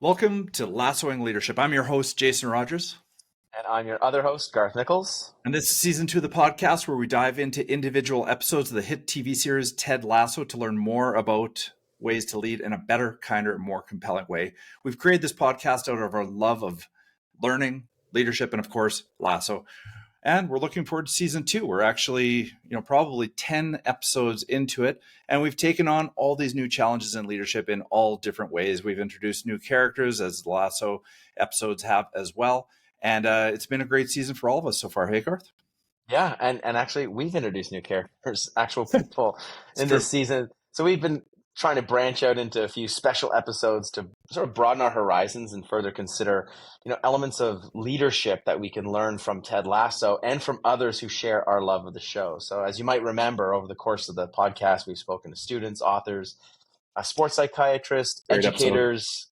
Welcome to Lassoing Leadership. I'm your host, Jason Rogers. And I'm your other host, Garth Nichols. And this is season 2 of the podcast where we dive into individual episodes of the hit TV series Ted Lasso to learn more about ways to lead in a better, kinder, more compelling way. We've created this podcast out of our love of learning, leadership, and of course, Lasso. And we're looking forward to season 2. We're actually, probably 10 episodes into it. And we've taken on all these new challenges in leadership in all different ways. We've introduced new characters, as the Lasso episodes have as well. And it's been a great season for all of us so far. Hey, Garth? Yeah, and actually, we've introduced new characters, actual people in true. this season. So we've been trying to branch out into a few special episodes to sort of broaden our horizons and further consider, elements of leadership that we can learn from Ted Lasso and from others who share our love of the show. So as you might remember, over the course of the podcast, we've spoken to students, authors, sports psychiatrists, Great educators,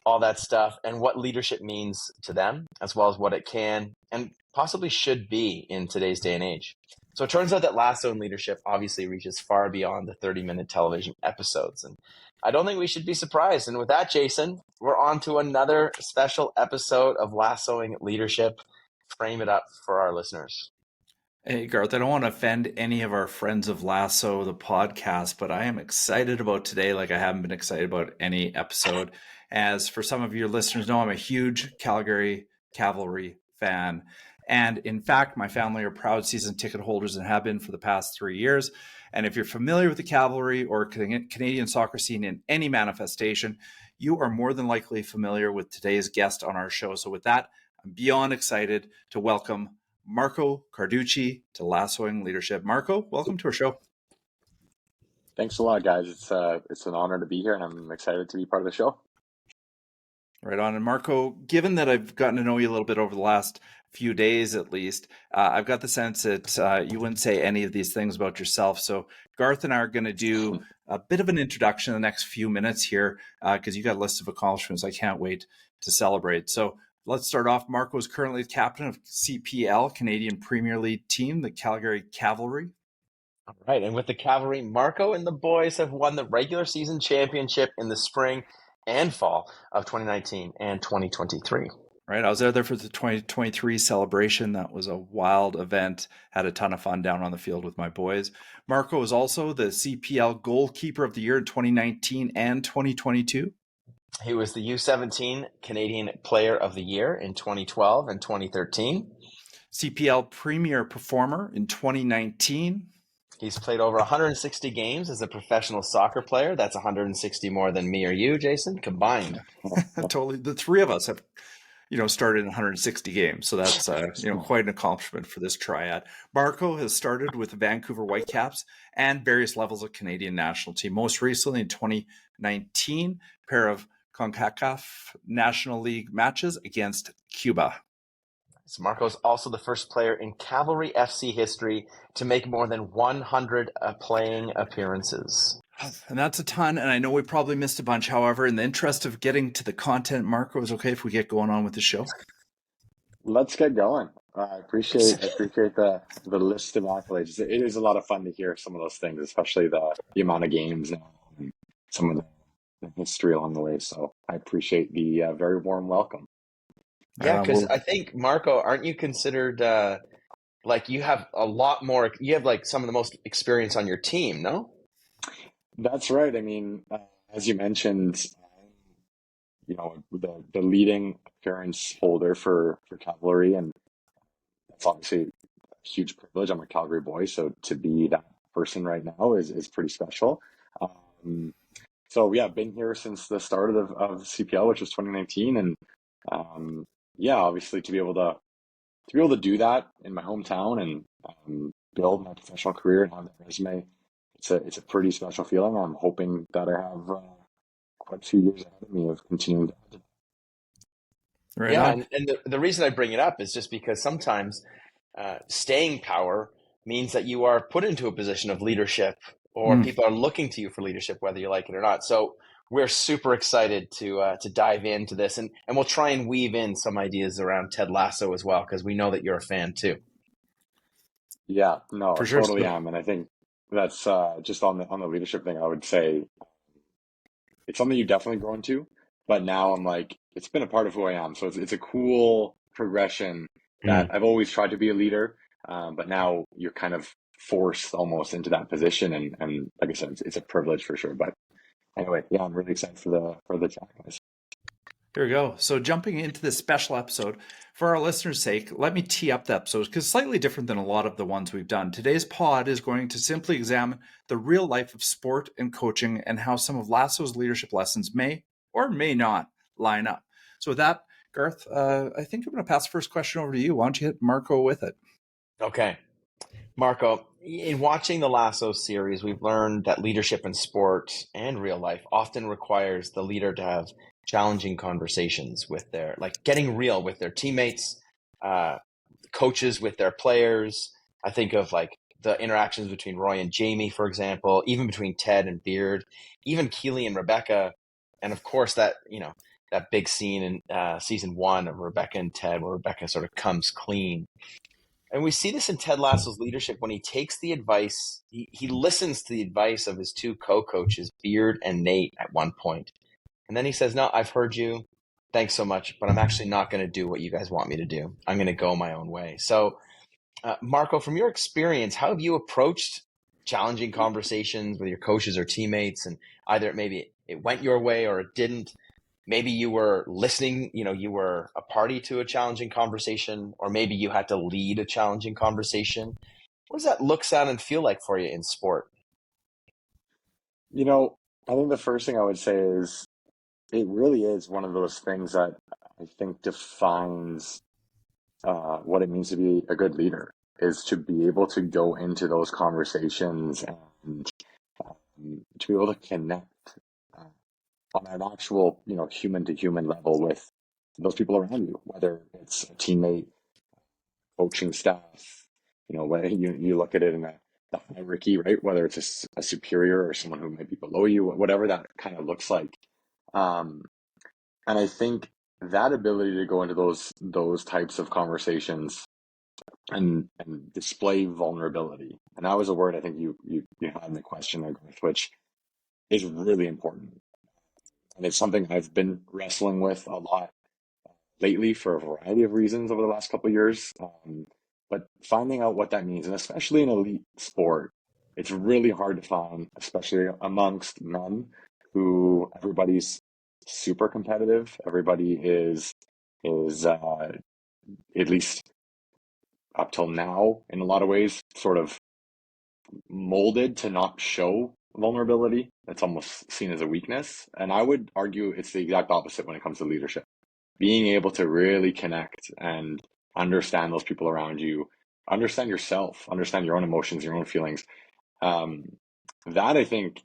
all that stuff, and what leadership means to them, as well as what it can and possibly should be in today's day and age. So it turns out that Lasso and leadership obviously reaches far beyond the 30-minute television episodes. And I don't think we should be surprised. And with that, Jason, we're on to another special episode of Lassoing Leadership. Frame it up for our listeners. Hey, Garth, I don't want to offend any of our friends of Lasso, the podcast, but I am excited about today like I haven't been excited about any episode. As for some of your listeners know, I'm a huge Calgary Cavalry fan. And in fact, my family are proud season ticket holders and have been for the past 3 years. And if you're familiar with the Cavalry or Canadian soccer scene in any manifestation, you are more than likely familiar with today's guest on our show. So with that, I'm beyond excited to welcome Marco Carducci to Lassoing Leadership. Marco, welcome to our show. Thanks a lot, guys. It's an honor to be here, and I'm excited to be part of the show. Right on. And Marco, given that I've gotten to know you a little bit over the last few days, at least, I've got the sense that you wouldn't say any of these things about yourself. So Garth and I are going to do a bit of an introduction in the next few minutes here because you got a list of accomplishments I can't wait to celebrate. So let's start off. Marco is currently the captain of CPL, Canadian Premier League team, the Calgary Cavalry. All right. And with the Cavalry, Marco and the boys have won the regular season championship in the spring and fall of 2019 and 2023. Right. I was there for the 2023 celebration. That was a wild event. Had a ton of fun down on the field with my boys. Marco is also the CPL goalkeeper of the year in 2019 and 2022. He was the U17 Canadian Player of the Year in 2012 and 2013. CPL Premier Performer in 2019. He's played over 160 games as a professional soccer player. That's 160 more than me or you, Jason, combined. Totally. The three of us have, started in 160 games. So that's, quite an accomplishment for this triad. Marco has started with the Vancouver Whitecaps and various levels of Canadian national team. Most recently in 2019, pair of CONCACAF National League matches against Cuba. So Marco is also the first player in Cavalry FC history to make more than 100 playing appearances. And that's a ton, and I know we probably missed a bunch. However, in the interest of getting to the content, Marco, is it okay if we get going on with the show? Let's get going. I appreciate the list of accolades. It is a lot of fun to hear some of those things, especially the amount of games and some of the history along the way. So I appreciate the very warm welcome. Yeah, because I think, Marco, aren't you considered you have a lot more, you have like some of the most experience on your team, no? That's right. I mean, as you mentioned, the leading appearance holder for Cavalry, and that's obviously a huge privilege. I'm a Calgary boy, so to be that person right now is pretty special. So yeah, I've been here since the start of CPL, which was 2019, and obviously to be able to do that in my hometown and build my professional career and have that resume, it's a pretty special feeling. I'm hoping that I have quite a few years ahead of me of continuing to do that. Right. Yeah, and the reason I bring it up is just because sometimes staying power means that you are put into a position of leadership, or people are looking to you for leadership, whether you like it or not. So we're super excited to dive into this, and we'll try and weave in some ideas around Ted Lasso as well, because we know that you're a fan too. Yeah, no, For I sure. totally am, and I think that's just on the leadership thing. I would say it's something you definitely grow into. but now I'm like, it's been a part of who I am. So it's a cool progression that Mm. I've always tried to be a leader, but now you're kind of forced almost into that position, and like I said, it's a privilege for sure. But anyway, yeah, I'm really excited for the chat, guys. Here we go. So jumping into this special episode, for our listeners' sake, let me tee up the episode because it's slightly different than a lot of the ones we've done. Today's pod is going to simply examine the real life of sport and coaching and how some of Lasso's leadership lessons may or may not line up. So with that, Garth, I think I'm going to pass the first question over to you. Why don't you hit Marco with it? Okay. Marco, in watching the Lasso series, we've learned that leadership in sport and real life often requires the leader to have challenging conversations with getting real with their teammates, coaches with their players. I think of like the interactions between Roy and Jamie, for example, even between Ted and Beard, even Keely and Rebecca. And of course that big scene in season 1 of Rebecca and Ted where Rebecca sort of comes clean. And we see this in Ted Lasso's leadership when he takes the advice, he listens to the advice of his 2 co-coaches, Beard and Nate, at one point. And then he says, no, I've heard you. Thanks so much, but I'm actually not going to do what you guys want me to do. I'm going to go my own way. So, Marco, from your experience, how have you approached challenging conversations with your coaches or teammates? And either maybe it went your way or it didn't. Maybe you were listening, you were a party to a challenging conversation, or maybe you had to lead a challenging conversation. What does that look, sound, and feel like for you in sport? I think the first thing I would say is it really is one of those things that I think defines what it means to be a good leader, is to be able to go into those conversations and to be able to connect uh, on an actual, human to human level with those people around you, whether it's a teammate, coaching staff, whether you look at it in the hierarchy, right? Whether it's a superior or someone who might be below you, whatever that kind of looks like. Um, and I think that ability to go into those types of conversations and display vulnerability, and that was a word I think you had in the question there, Garth, which is really important, and it's something I've been wrestling with a lot lately for a variety of reasons over the last couple of years. But finding out what that means, and especially in elite sport, it's really hard to find, especially amongst men who everybody's super competitive. Everybody is at least up till now, in a lot of ways, sort of molded to not show vulnerability. It's almost seen as a weakness. And I would argue it's the exact opposite when it comes to leadership. Being able to really connect and understand those people around you, understand yourself, understand your own emotions, your own feelings. Um, that I think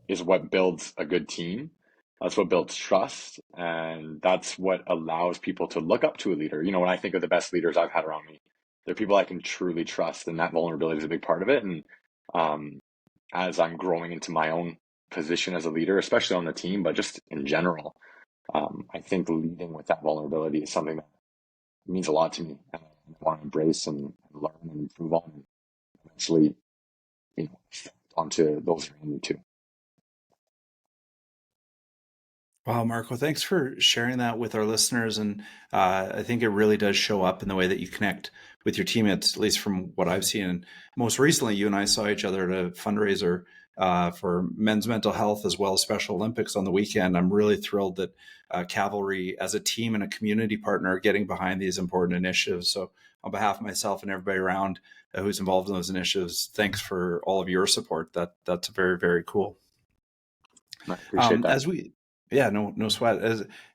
is what builds a good team. That's what builds trust. And that's what allows people to look up to a leader. When I think of the best leaders I've had around me, they're people I can truly trust. And that vulnerability is a big part of it. And um, as I'm growing into my own position as a leader, especially on the team, but just in general, I think leading with that vulnerability is something that means a lot to me. And I want to embrace and learn and improve on and eventually, onto those around me too. Wow, Marco, thanks for sharing that with our listeners. And I think it really does show up in the way that you connect with your teammates, at least from what I've seen. And most recently, you and I saw each other at a fundraiser for men's mental health as well as Special Olympics on the weekend. I'm really thrilled that Cavalry, as a team and a community partner, are getting behind these important initiatives. So on behalf of myself and everybody around who's involved in those initiatives, thanks for all of your support. That's very, very cool. I appreciate that. No sweat.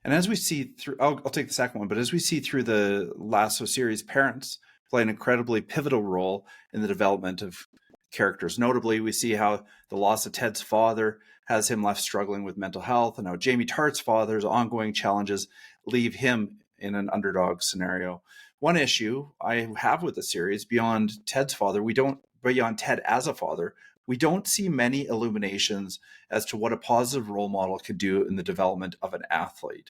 As we see through, I'll take the second one, but as we see through the Lasso series, parents play an incredibly pivotal role in the development of characters. Notably, we see how the loss of Ted's father has him left struggling with mental health, and how Jamie Tartt's father's ongoing challenges leave him in an underdog scenario. One issue I have with the series, beyond Ted as a father, we don't see many illuminations as to what a positive role model could do in the development of an athlete.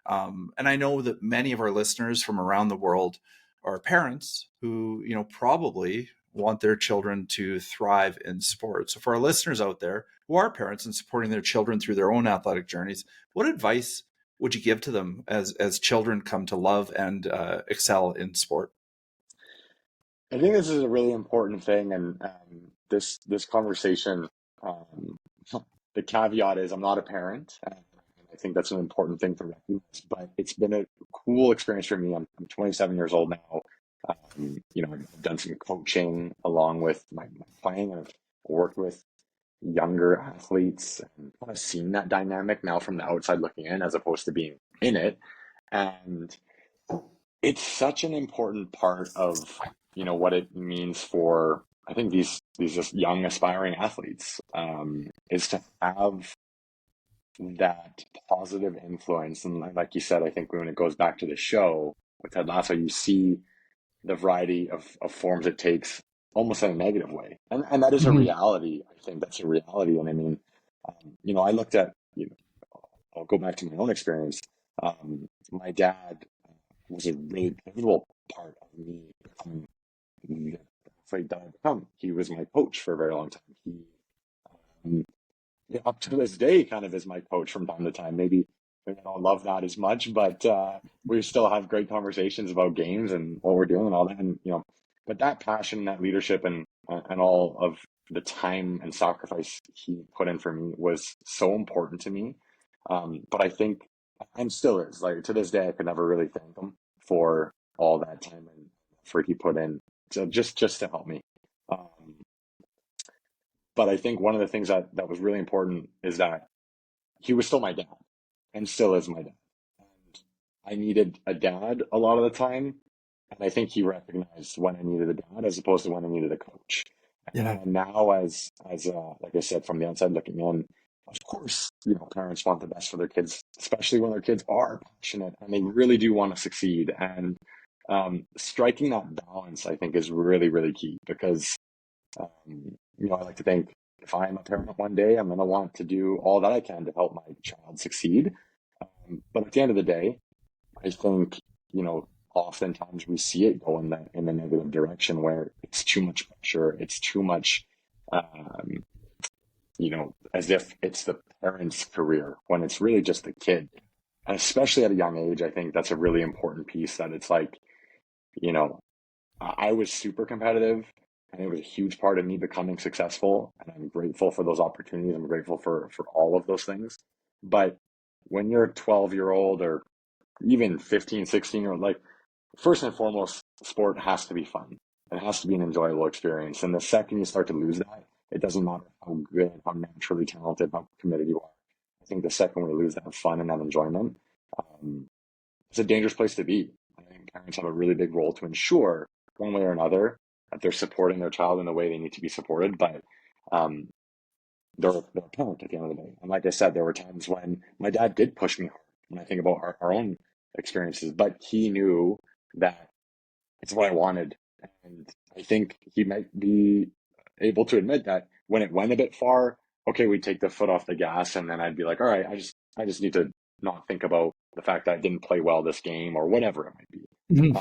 And I know that many of our listeners from around the world are parents who, probably want their children to thrive in sports. So for our listeners out there who are parents and supporting their children through their own athletic journeys, what advice would you give to them as children come to love and excel in sport? I think this is a really important thing, and this conversation, um, the caveat is I'm not a parent. And I think that's an important thing to recognize, but it's been a cool experience for me. I'm 27 years old now. I've done some coaching along with my playing, and I've worked with younger athletes and kind of seen that dynamic now from the outside looking in as opposed to being in it. And it's such an important part of what it means for, I think, these just young aspiring athletes, is to have that positive influence. And like you said, I think when it goes back to the show with Ted Lasso, you see the variety of forms it takes almost in a negative way, and that is a reality. I think that's a reality. And I mean, I looked at, I'll go back to my own experience. My dad was a really pivotal part of me becoming the athlete that I've become. He was my coach for a very long time. He, up to this day, kind of is my coach from time to time. Maybe I don't love that as much, but we still have great conversations about games and what we're doing and all that. And but that passion, that leadership, and all of the time and sacrifice he put in for me was so important to me. But I think, and still is, like, to this day, I could never really thank him for all that time and effort he put in to just to help me. But I think one of the things that was really important is that he was still my dad and still is my dad. And I needed a dad a lot of the time. And I think he recognized when I needed a dad as opposed to when I needed a coach. Yeah. And now as like I said, from the outside looking in, of course, parents want the best for their kids, especially when their kids are passionate and they really do want to succeed. And striking that balance, I think, is really, really key because, I like to think if I'm a parent one day, I'm going to want to do all that I can to help my child succeed. But at the end of the day, I think, oftentimes we see it go in the negative direction where it's too much pressure. It's too much, as if it's the parent's career when it's really just the kid. And especially at a young age, I think that's a really important piece, that it's like, I was super competitive and it was a huge part of me becoming successful. And I'm grateful for those opportunities. I'm grateful for all of those things. But when you're a 12-year-old or even 15, 16-year-old, like, first and foremost, sport has to be fun. It has to be an enjoyable experience. And the second you start to lose that, it doesn't matter how good, how naturally talented, how committed you are. I think the second we lose that fun and that enjoyment, it's a dangerous place to be. I think parents have a really big role to ensure, one way or another, that they're supporting their child in the way they need to be supported. But they're a parent at the end of the day. And like I said, there were times when my dad did push me hard when I think about our own experiences, but he knew that it's what I wanted. And I think he might be able to admit that when it went a bit far, okay, we'd take the foot off the gas, and then I'd be like, all right, I just need to not think about the fact that I didn't play well this game or whatever it might be.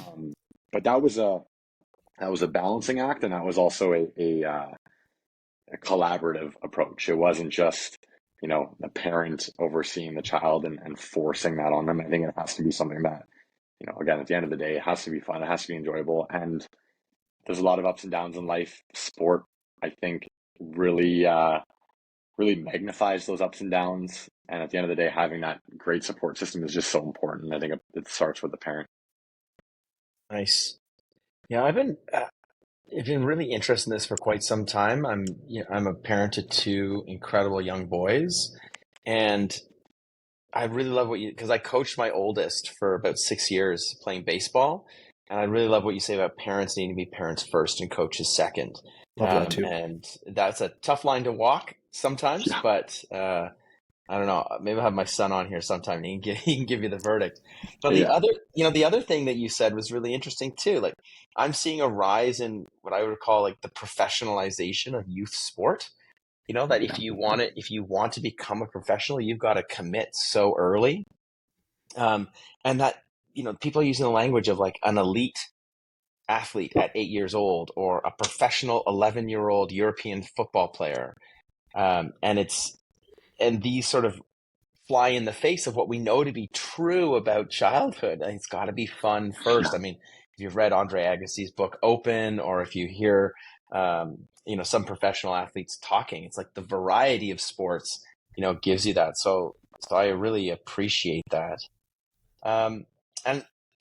But that was a balancing act, and that was also a collaborative approach. It wasn't just a parent overseeing the child and forcing that on them. I think it has to be something that, again, at the end of the day, it has to be fun. It has to be enjoyable. And there's a lot of ups and downs in life. Sport, I think, really magnifies those ups and downs. And at the end of the day, having that great support system is just so important. I think it starts with the parent. Nice. Yeah, I've been really interested in this for quite some time. I'm a parent to two incredible young boys, and I really love because I coached my oldest for about 6 years playing baseball. And I really love what you say about parents needing to be parents first and coaches second. Love that too. And that's a tough line to walk sometimes, Yeah. But I don't know. Maybe I'll have my son on here sometime and he can give you the verdict. But Yeah. the other thing that you said was really interesting too. Like, I'm seeing a rise in what I would call like the professionalization of youth sport. That if you want to become a professional, you've got to commit so early. And that, people are using the language of like an elite athlete at 8 years old or a professional 11-year-old European football player. And these sort of fly in the face of what we know to be true about childhood. It's got to be fun first. Yeah. I mean, if you've read Andre Agassi's book Open, or if you hear some professional athletes talking, it's like the variety of sports gives you that. So I really appreciate that. And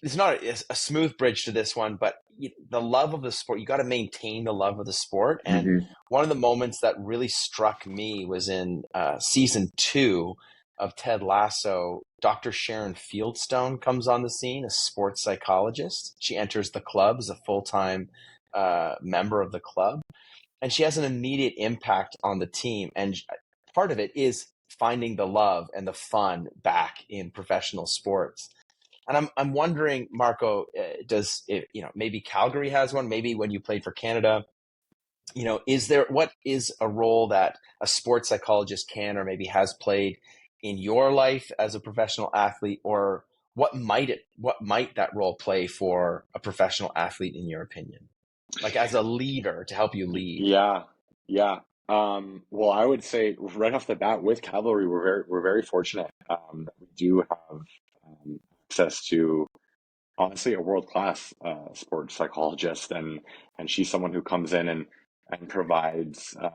it's not a smooth bridge to this one, but the love of the sport, you got to maintain the love of the sport. And one of the moments that really struck me was in season 2 of Ted Lasso. Dr. Sharon Fieldstone comes on the scene, a sports psychologist. She enters the club as a full-time member of the club, and she has an immediate impact on the team. And part of it is finding the love and the fun back in professional sports. And I'm wondering, Marco, maybe Calgary has one, maybe when you played for Canada, what is a role that a sports psychologist can or maybe has played in your life as a professional athlete, or what might that role play for a professional athlete in your opinion, like as a leader, to help you lead? Yeah. Well, I would say right off the bat with Cavalry, we're very fortunate that we do have access to, honestly, a world-class sports psychologist, and she's someone who comes in and provides I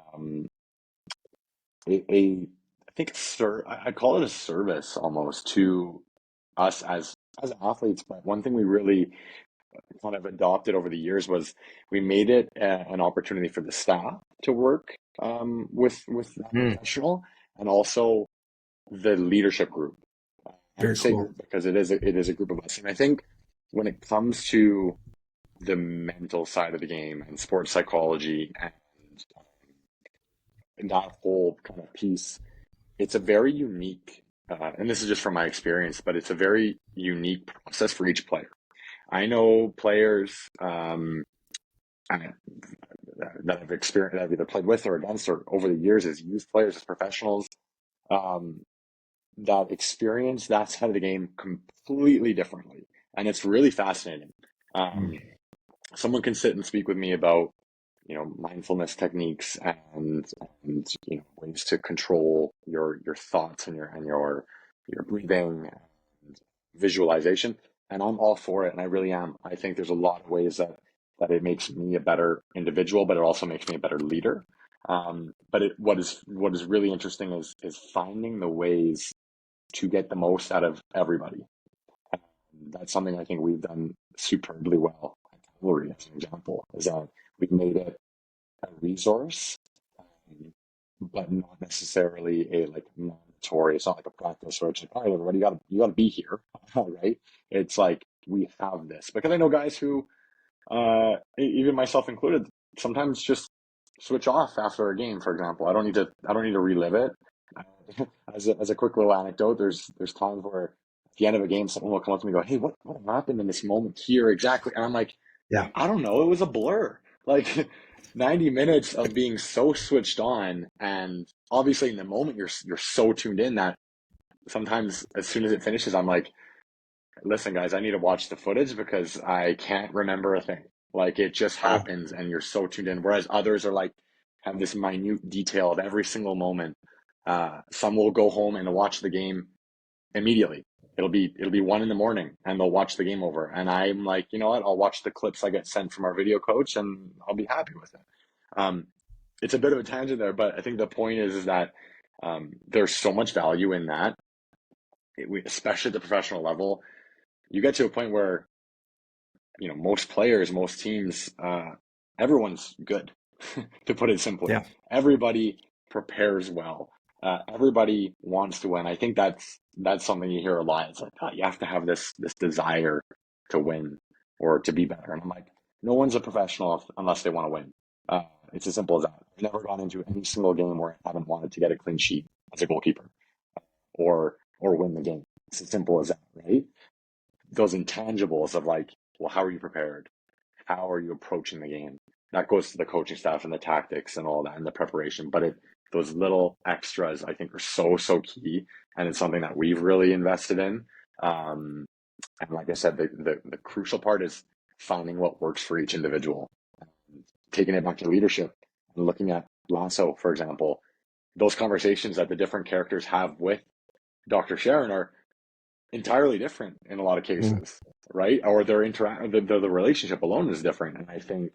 think I call it a service almost to us as athletes. But one thing we really kind of adopted over the years was we made it an opportunity for the staff to work with that professional, and also the leadership group. I say cool. group because it is a group of us, and I think when it comes to the mental side of the game and sports psychology and that whole kind of piece, it's a very unique, and this is just from my experience, but it's a very unique process for each player. I know players that I've experienced, that I've either played with or against, or over the years as youth players, as professionals, that experience that side of the game completely differently, and it's really fascinating. Someone can sit and speak with me about mindfulness techniques and ways to control your thoughts and your breathing and visualization, and I'm all for it, and I really am. I think there's a lot of ways that it makes me a better individual, but it also makes me a better leader. But what is really interesting is finding the ways to get the most out of everybody. And that's something I think we've done superbly well at Cavalry, as an example, is that we've made it a resource, but not necessarily a mandatory. It's not like a practice where it's like, all right, everybody, you gotta be here, right? It's like we have this, because I know guys who, even myself included, sometimes just switch off after a game. For example, I don't need to relive it. As a quick little anecdote, there's times where at the end of a game, someone will come up to me and go, "Hey, what happened in this moment here exactly?" And I'm like, Yeah. I don't know. It was a blur. Like 90 minutes of being so switched on, and obviously in the moment you're so tuned in that sometimes as soon as it finishes, I'm like, listen, guys, I need to watch the footage because I can't remember a thing. Like it just happens, and you're so tuned in. Whereas others are like, have this minute detail of every single moment. Some will go home and watch the game immediately. It'll be 1 a.m. and they'll watch the game over. And I'm like, you know what? I'll watch the clips I get sent from our video coach and I'll be happy with it. It's a bit of a tangent there, but I think the point is that there's so much value in that, especially at the professional level. You get to a point where, most players, most teams, everyone's good, to put it simply. Yeah. Everybody prepares well. Everybody wants to win. I think that's something you hear a lot. It's like, oh, you have to have this desire to win or to be better. And I'm like, no one's a professional unless they want to win. It's as simple as that. I've never gone into any single game where I haven't wanted to get a clean sheet as a goalkeeper or win the game. It's as simple as that, right? Those intangibles of like, well, how are you prepared? How are you approaching the game? That goes to the coaching staff and the tactics and all that and the preparation. But those little extras, I think, are so key. And it's something that we've really invested in. And like I said, the crucial part is finding what works for each individual. Taking it back to leadership and looking at Lasso, for example, those conversations that the different characters have with Dr. Sharon are entirely different in a lot of cases, right? Or the relationship alone is different. And I think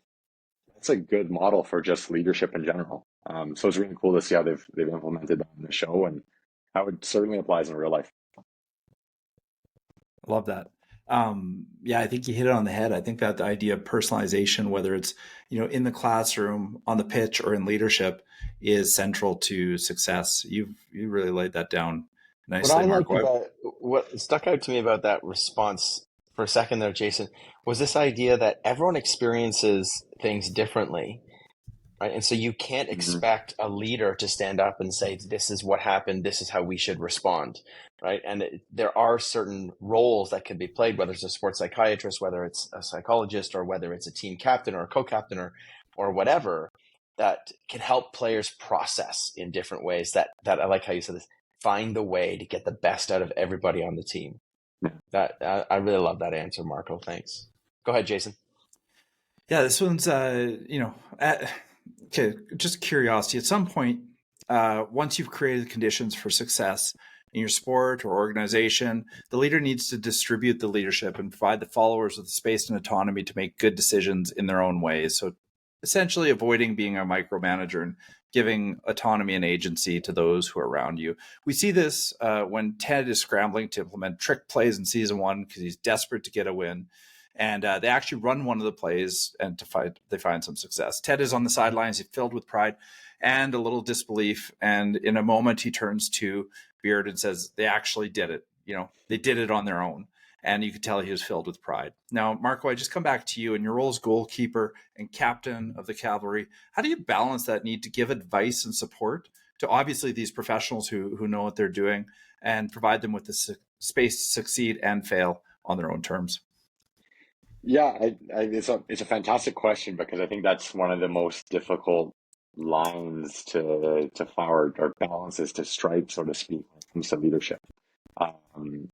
that's a good model for just leadership in general. So it's really cool to see how they've implemented that in the show and how it certainly applies in real life. I love that. Yeah, I think you hit it on the head. I think that the idea of personalization, whether it's, in the classroom, on the pitch, or in leadership, is central to success. You really laid that down What nicely, I liked Marco. about what stuck out to me about that response for a second there, Jason, was this idea that everyone experiences things differently, right? And so you can't expect a leader to stand up and say, this is what happened, this is how we should respond, right? And there are certain roles that can be played, whether it's a sports psychiatrist, whether it's a psychologist, or whether it's a team captain or a co-captain or whatever, that can help players process in different ways. That I like how you said this, find the way to get the best out of everybody on the team. That I really love that answer, Marco. Thanks. Go ahead, Jason. Yeah, this one's, okay, just curiosity. At some point, once you've created conditions for success in your sport or organization, the leader needs to distribute the leadership and provide the followers with the space and autonomy to make good decisions in their own ways. So essentially avoiding being a micromanager and giving autonomy and agency to those who are around you. We see this when Ted is scrambling to implement trick plays in season 1 because he's desperate to get a win. And they actually run one of the plays, and they find some success. Ted is on the sidelines, he's filled with pride and a little disbelief. And in a moment, he turns to Beard and says, "They actually did it. They did it on their own." And you could tell he was filled with pride. Now, Marco, I just come back to you in your role as goalkeeper and captain of the Cavalry. How do you balance that need to give advice and support to obviously these professionals who know what they're doing, and provide them with the space to succeed and fail on their own terms? Yeah, it's a fantastic question, because I think that's one of the most difficult lines to flower, or balances to strike, so to speak, when it comes to leadership. And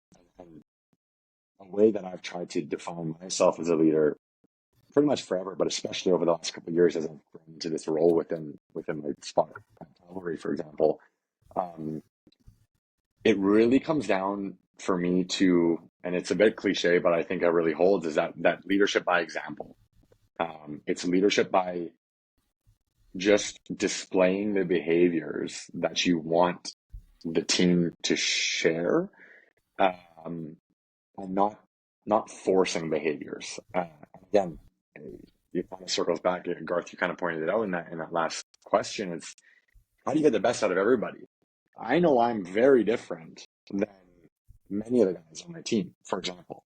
a way that I've tried to define myself as a leader pretty much forever, but especially over the last couple of years as I've grown into this role within my spot at Calgary, for example, it really comes down for me to, and it's a bit cliche, but I think it really holds, is that leadership by example. It's leadership by just displaying the behaviors that you want the team to share, and not forcing behaviors. Again, it kind of circles back. Garth, you kind of pointed it out in that last question. It's, how do you get the best out of everybody? I know I'm very different than many of the guys on my team, for example.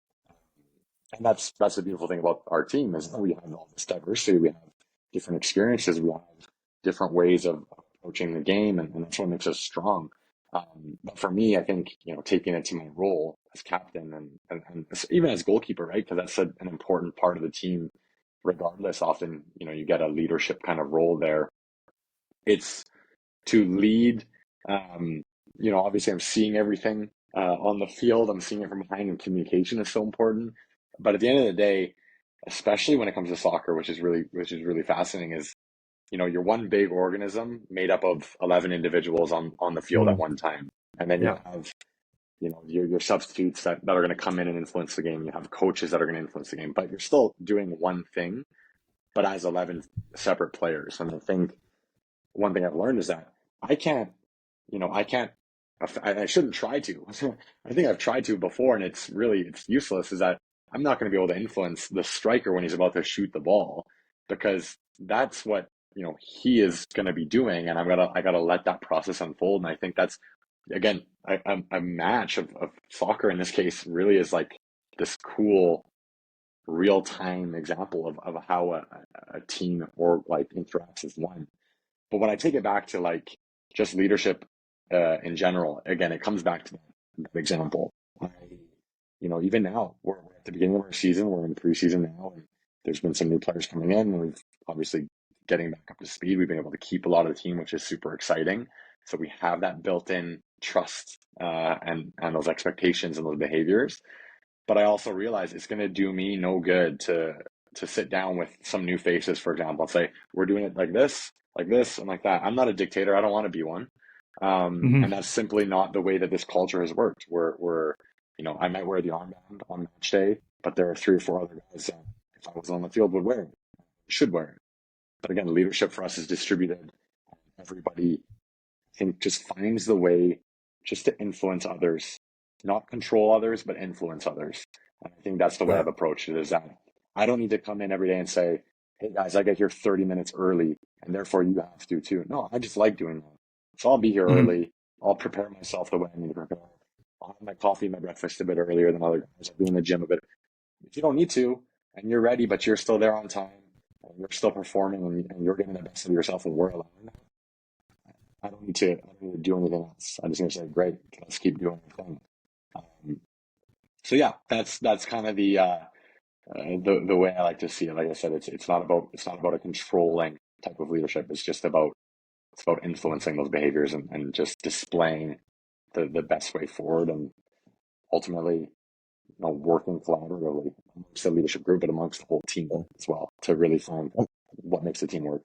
And that's the beautiful thing about our team, is that we have all this diversity. We have different experiences. We have different ways of approaching the game, and that's what makes us strong. But for me, I think, taking it to my role as captain and even as goalkeeper, right? Because that's an important part of the team, regardless. Often, you get a leadership kind of role there. It's to lead. Obviously I'm seeing everything on the field. I'm seeing it from behind, and communication is so important. But at the end of the day, especially when it comes to soccer, which is really fascinating, is, you're one big organism made up of 11 individuals on the field at one time. And then you have, your substitutes that are going to come in and influence the game. You have coaches that are going to influence the game, but you're still doing one thing, but as 11 separate players. And I think one thing I've learned is that I shouldn't try to. I think I've tried to before, and it's useless, is that I'm not going to be able to influence the striker when he's about to shoot the ball, because that's what, he is going to be doing. And I gotta let that process unfold. And I think that's, again, a match of soccer in this case really is like this cool real-time example of how a team or interacts as one. But when I take it back to just leadership in general, again, it comes back to that example. Even now, we're at the beginning of our season, we're in preseason now, and there's been some new players coming in, and we've obviously getting back up to speed. We've been able to keep a lot of the team, which is super exciting. So we have that built-in trust and those expectations and those behaviors. But I also realize it's going to do me no good to sit down with some new faces, for example, and say, we're doing it like this, and like that. I'm not a dictator. I don't want to be one. And that's simply not the way that this culture has worked. We're I might wear the armband on match day, but there are 3 or 4 other guys that, if I was on the field, would wear it, should wear it. But again, leadership for us is distributed. Everybody, I think, just finds the way just to influence others, not control others, but influence others. And I think that's the way I've approached it, is that I don't need to come in every day and say, hey guys, I get here 30 minutes early and therefore you have to too. No, I just like doing that. So I'll be here early. I'll prepare myself the way I need to prepare. I'll have my coffee, my breakfast a bit earlier than other guys. I'll be in the gym a bit. If you don't need to and you're ready, but you're still there on time and you're still performing and you're getting the best of yourself and we're allowing that, I don't need to do anything else. I just need to say, great, let's keep doing the thing. So yeah, that's kind of the way I like to see it. Like I said, it's not about a controlling type of leadership. It's about influencing those behaviors and just displaying the best way forward, and ultimately, working collaboratively amongst the leadership group, but amongst the whole team as well, to really find what makes the team work.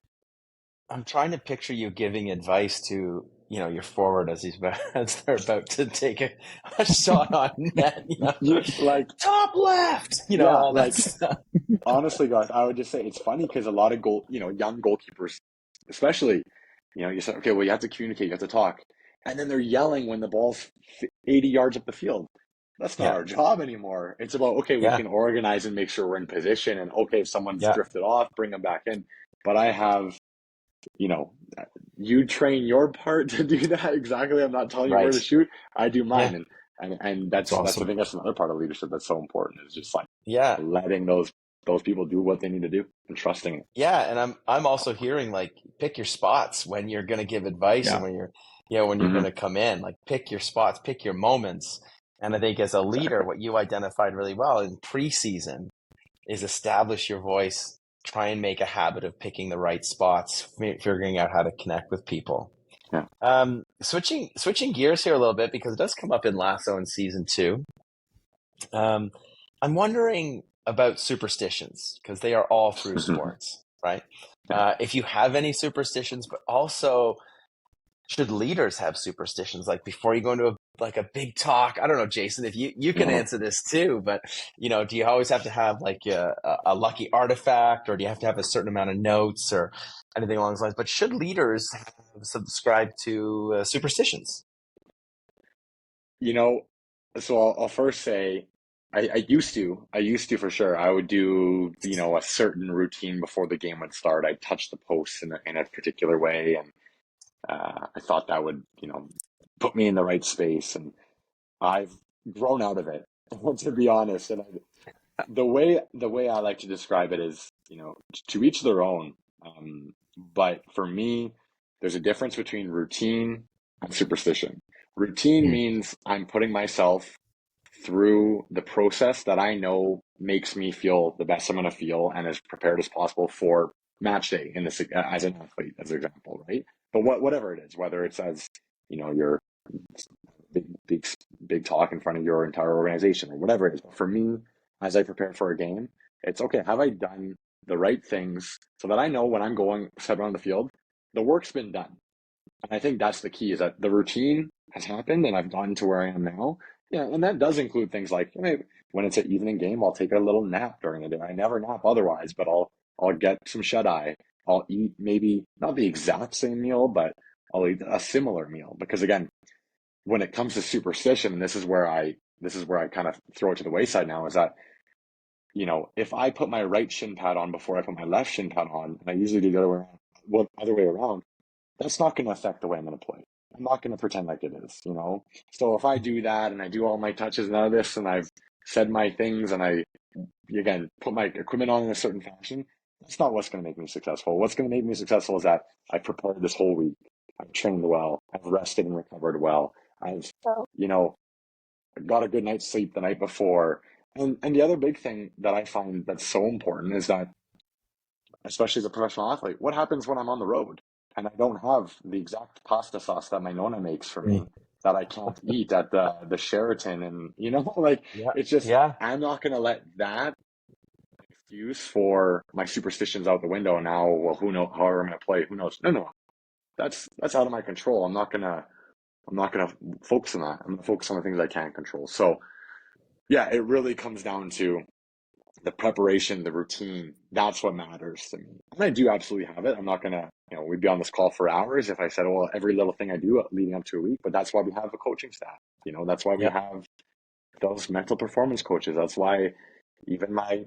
I'm trying to picture you giving advice to, your forward as they're about to take a shot on net, like top left, all that stuff. Honestly, Garth, I would just say it's funny because a lot of young goalkeepers, especially, you say, okay, well, you have to communicate, you have to talk, and then they're yelling when the ball's 80 yards up the field. That's not our job anymore. It's about, okay, we can organize and make sure we're in position, and okay, if someone's drifted off, bring them back in. But I have, you train your part to do that exactly. I'm not telling you where to shoot. I do mine, and that's awesome. I think that's another part of leadership that's so important, is just like letting those people do what they need to do and trusting it. Yeah, and I'm also hearing, like, pick your spots when you're going to give advice and when you're going to come in. Like, pick your spots, pick your moments. And I think as a leader, what you identified really well in preseason is establish your voice, try and make a habit of picking the right spots, figuring out how to connect with people. Yeah. Switching gears here a little bit, because it does come up in Lasso in season 2. I'm wondering about superstitions, because they are all through sports, right? If you have any superstitions, but also, should leaders have superstitions? Like, before you go into a big talk, I don't know, Jason, if you can answer this too, but do you always have to have like a lucky artifact, or do you have to have a certain amount of notes or anything along those lines? But should leaders subscribe to superstitions? So I'll first say, I used to for sure. I would do, a certain routine before the game would start. I'd touch the posts in a particular way, and I thought that would, put me in the right space. And I've grown out of it, to be honest. And the way I like to describe it is, to each their own. But for me, there's a difference between routine and superstition. Routine means I'm putting myself through the process that I know makes me feel the best I'm going to feel and as prepared as possible for match day in this, as an athlete, as an example, right? But whatever it is, whether it's as, your big talk in front of your entire organization or whatever it is. But for me, as I prepare for a game, it's okay, have I done the right things so that I know when I'm going set around the field, the work's been done. And I think that's the key, is that the routine has happened and I've gotten to where I am now. Yeah, and that does include things like, when it's an evening game, I'll take a little nap during the day. I never nap otherwise, but I'll get some shut-eye. I'll eat maybe not the exact same meal, but I'll eat a similar meal. Because again, when it comes to superstition, and this is where I kind of throw it to the wayside now, is that, if I put my right shin pad on before I put my left shin pad on, and I usually do the other way around, that's not going to affect the way I'm going to play. I'm not going to pretend like it is, So if I do that and I do all my touches and all this, and I've said my things and I, again, put my equipment on in a certain fashion, that's not what's going to make me successful. What's going to make me successful is that I prepared this whole week. I've trained well. I've rested and recovered well. I've, got a good night's sleep the night before. And the other big thing that I find that's so important is that, especially as a professional athlete, what happens when I'm on the road and I don't have the exact pasta sauce that my nonna makes for me that I can't eat at the Sheraton? And, it's just, I'm not going to let that excuse for my superstitions out the window now. Well, who knows, however I'm going to play, who knows? No, that's out of my control. I'm not going to I'm not going to focus on that. I'm going to focus on the things I can control. So yeah, it really comes down to the preparation, the routine. That's what matters to me. And I do absolutely have it. I'm not going to, we'd be on this call for hours if I said, well, every little thing I do leading up to a week, but that's why we have a coaching staff. That's why we have those mental performance coaches. That's why even my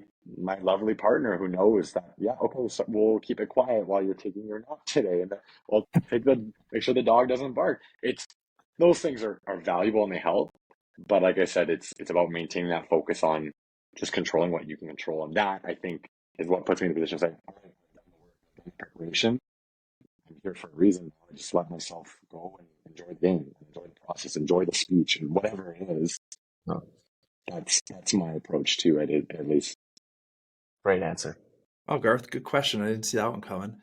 lovely partner who knows that, okay, so we'll keep it quiet while you're taking your nap today, and we'll make sure the dog doesn't bark. Those things are valuable and they help, but like I said, it's about maintaining that focus on just controlling what you can control, and that I think is what puts me in the position of saying, all right, I've done the work, I've done the preparation, I'm here for a reason. I just let myself go and enjoy the game, enjoy the process, enjoy the speech, and whatever it is. That's my approach to it, at least. Great answer. Oh, Garth, good question. I didn't see that one coming.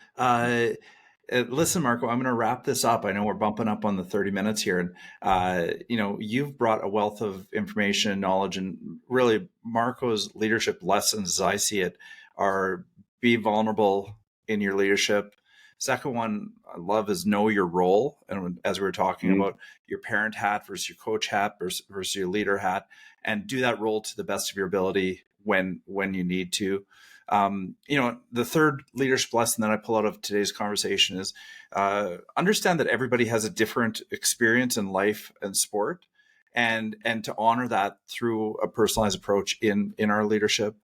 Listen, Marco, I'm going to wrap this up. I know we're bumping up on the 30 minutes here. And, you've brought a wealth of information and knowledge, and really Marco's leadership lessons, as I see it, are be vulnerable in your leadership. Second one I love is know your role. And as we were talking about your parent hat versus your coach hat versus your leader hat, and do that role to the best of your ability when you need to. The third leadership lesson that I pull out of today's conversation is understand that everybody has a different experience in life and sport, and to honor that through a personalized approach in our leadership.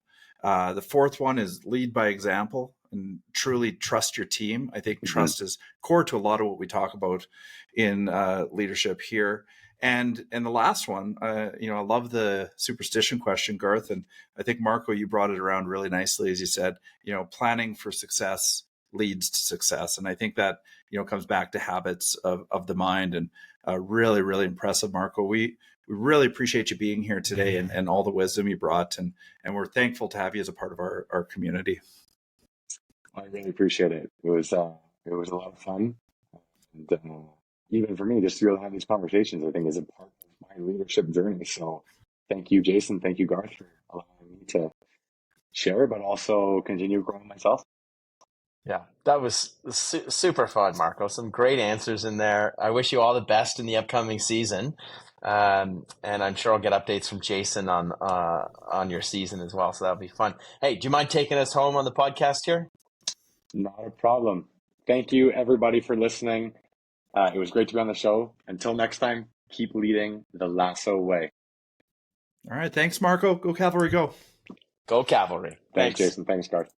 The fourth one is lead by example and truly trust your team. I think trust is core to a lot of what we talk about in leadership here. And the last one, I love the superstition question, Garth. And I think, Marco, you brought it around really nicely, as you said, planning for success leads to success. And I think that, comes back to habits of the mind. And really, really impressive, Marco. We really appreciate you being here today and all the wisdom you brought. And we're thankful to have you as a part of our community. I really appreciate it. It was a lot of fun. And even for me, just to be able to have these conversations, I think is a part of my leadership journey. So thank you, Jason. Thank you, Garth, for allowing me to share, but also continue growing myself. Yeah, that was super fun, Marco. Some great answers in there. I wish you all the best in the upcoming season. And I'm sure I'll get updates from Jason on your season as well. So that'll be fun. Hey, do you mind taking us home on the podcast here? Not a problem. Thank you, everybody, for listening. It was great to be on the show. Until next time, keep leading the Lasso way. All right. Thanks, Marco. Go Cavalry, go. Go Cavalry. Thanks, Jason. Thanks, Garth.